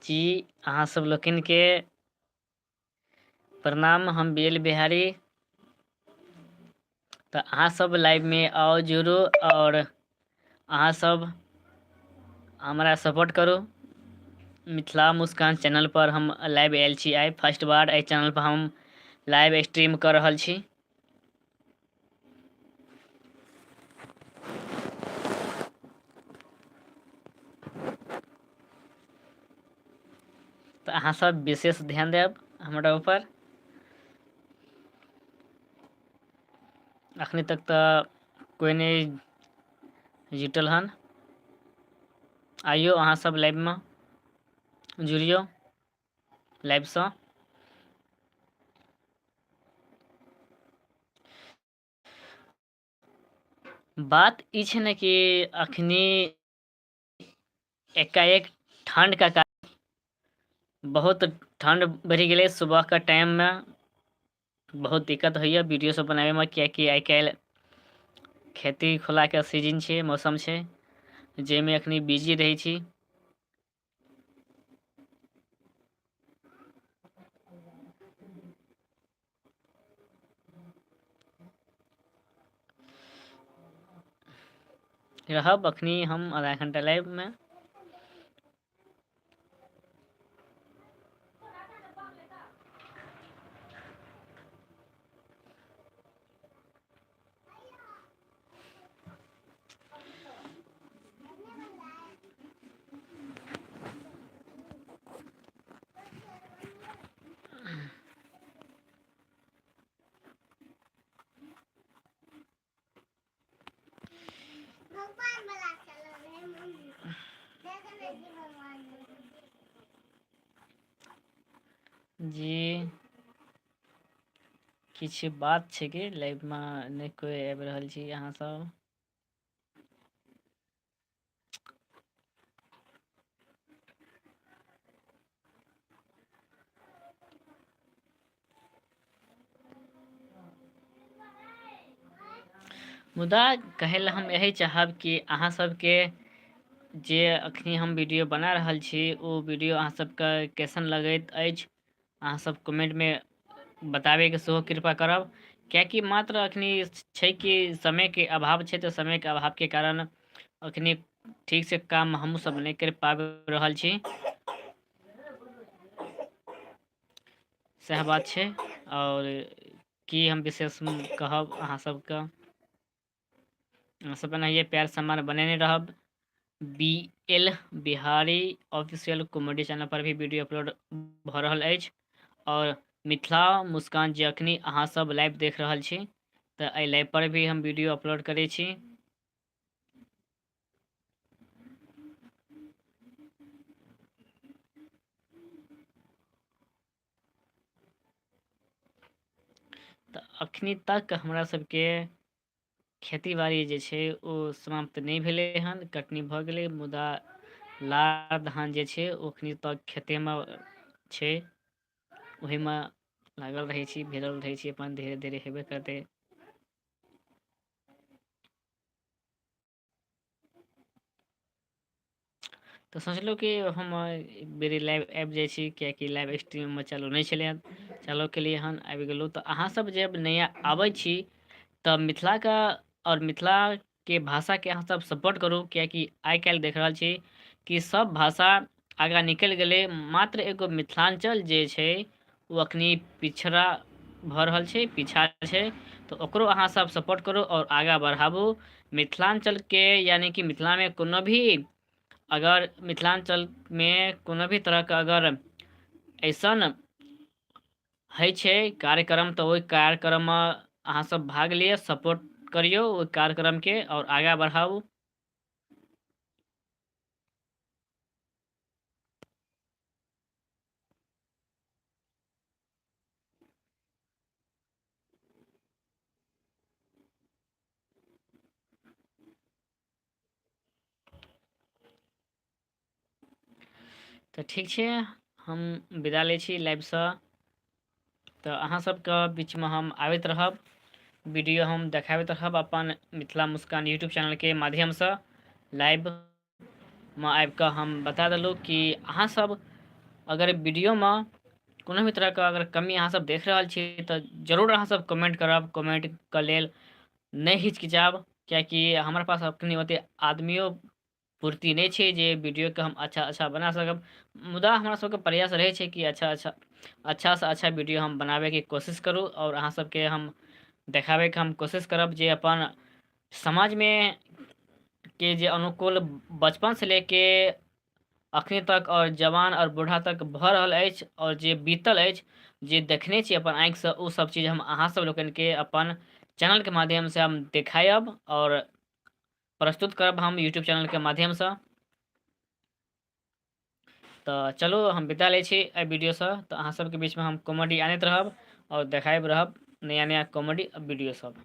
जी अहाँ सब लोकनि के प्रणाम। हम बेल बिहारी। तो अहाँ सब लाइव में आओ जुड़ू और अहाँ सब हमारा सपोर्ट करू। मिथिला मुस्कान चैनल पर हम लाइव आयल छी। आइ फर्स्ट बार एहि चैनल पर हम लाइव स्ट्रीम कर रहल छी। तो अहाँ सब विशेष ध्यान देब हमरा ऊपर। अखनी तक तो कोई नहीं जुटल हन। आइयो अहाँ सब लाइव में जुड़ियो लाइव से। बात ई छै ने कि अखनी एकाएक ठंड का कारण बहुत ठंड बढ़ गई। सुबह का टाइम में बहुत दिक्कत होइए वीडियो सब बनावे में, कियाकि आइ काल्हि खेती खोला के सीजन छै, मौसम छै, जेमे अखनी बिजी रही छी। रहब अखनी हम आधा घंटा लाइव में। जी किछ बात छै कि लाइव में नहीं कोई आबि रहल छी अहाँ सब। मुदा कहै ला हम यही चाहब कि अहाँ सबके जे अखनी हम वीडियो बना रहल छी ओ वीडियो अहाँ सबके कैसन लगैत अछि अहाँ सब कमेंट में बतावे के सेहो कृपा करब। कियाकि मात्र अखनी छै कि समय के अभाव छै, तो समय के अभाव के कारण अखनी ठीक से काम हमहूँ सब नहीं कर पाबि रहल छी। सएह बात छै। और की हम विशेष कहब अहाँ सबके, अहाँ सब एनाहिए प्यार सम्मान बनेने रहब। BL Bihari official comedy channel पर भी वीडियो अपलोड भ रहल अछि। और मिथिला मुस्कान जे अखनी अहाँ सब लाइव देख रहल छी, तो एहि लाइव पर भी हम वीडियो अपलोड करै छी। तो अखनी तक हमरा सबके खेती बाड़ी जे छै ओ समाप्त नहीं भेलै हन, कटनी भ गेलै, मुदा लार धान जे छै ओ अखनी तक खेते में छै, वही में लागल रहे छी, भिड़ल रहे छी, अपन धीरे धीरे हेबे करते। तो सोचलहुँ कि हम बेरी लाइव आबि जाइ छी, कियाकि लाइव स्ट्रीम में चालू नहीं छलै हन, चालू केलिए हन, आबि गेलहुँ। तो अहाँ सब जब नया आबै छी तो मिथिला का और मिथिला के भाषा के अहाँ सब सपोर्ट करू, कियाकि आइ काल्हि देख रहल छी कि सब भाषा आगाँ निकलि गेलै, मात्र एगो मिथिलांचल जे छै वो अखनी पिछड़ा भ रहल छै, पीछा छै। तो ओकरो अहाँ सब सपोर्ट करू और आगाँ बढ़ाबू मिथिलांचल के। यानी कि मिथिला में कोनो भी अगर मिथिलांचल में कोनो भी तरह के अगर ऐसन है छै कार्यक्रम, तो ओहि कार्यक्रम में अहाँ सब भाग लिअ, सपोर्ट करियो ओहि कार्यक्रम के और आगाँ बढ़ाऊ। तो ठीक छै, हम विदा लै छी लाइव से। तो अहाँ सबके बीच में हम आबैत रहब, वीडियो हम देखाबैत रहब अपन मिथिला मुस्कान यूट्यूब चैनल के माध्यम से। लाइव में आबि कऽ हम बता देलहुँ कि अहाँ सब अगर वीडियो में कोनो भी तरह का अगर कमी अहाँ सब देख रहल छी तऽ जरूर अहाँ सब कमेंट करब। कमेंट के लेल नहीं हिचकिचाब, कियाकि हमारे पास अखनी ओते आदमियों पूर्ति नहीं छै जे वीडियो के हम अच्छा बना सकब। मुदा हमरा सबके प्रयास रहे छै कि अच्छा से अच्छा वीडियो हम बनावे के कोशिश करूँ और अहाँ सबके हम देखावे के हम कोशिश करब जे अपन समाज में के जे अनुकूल बचपन से लेके अखनी तक और जवान और बूढ़ा तक भऽ रहल अछि और जे बीतल अछि, जे देखने छी अपन आँखि से, ओ सब चीज हम अहाँ सब लोकनि के अपन चैनल के माध्यम से हम देखायब और प्रस्तुत करब हम यूट्यूब चैनल के माध्यम से। तऽ चलू हम विदा लै छी एहि वीडियो से। तऽ अहाँ सबके बीच में हम कॉमेडी आनैत रहब और देखाइत रहब नया नया कॉमेडी वीडियो सब।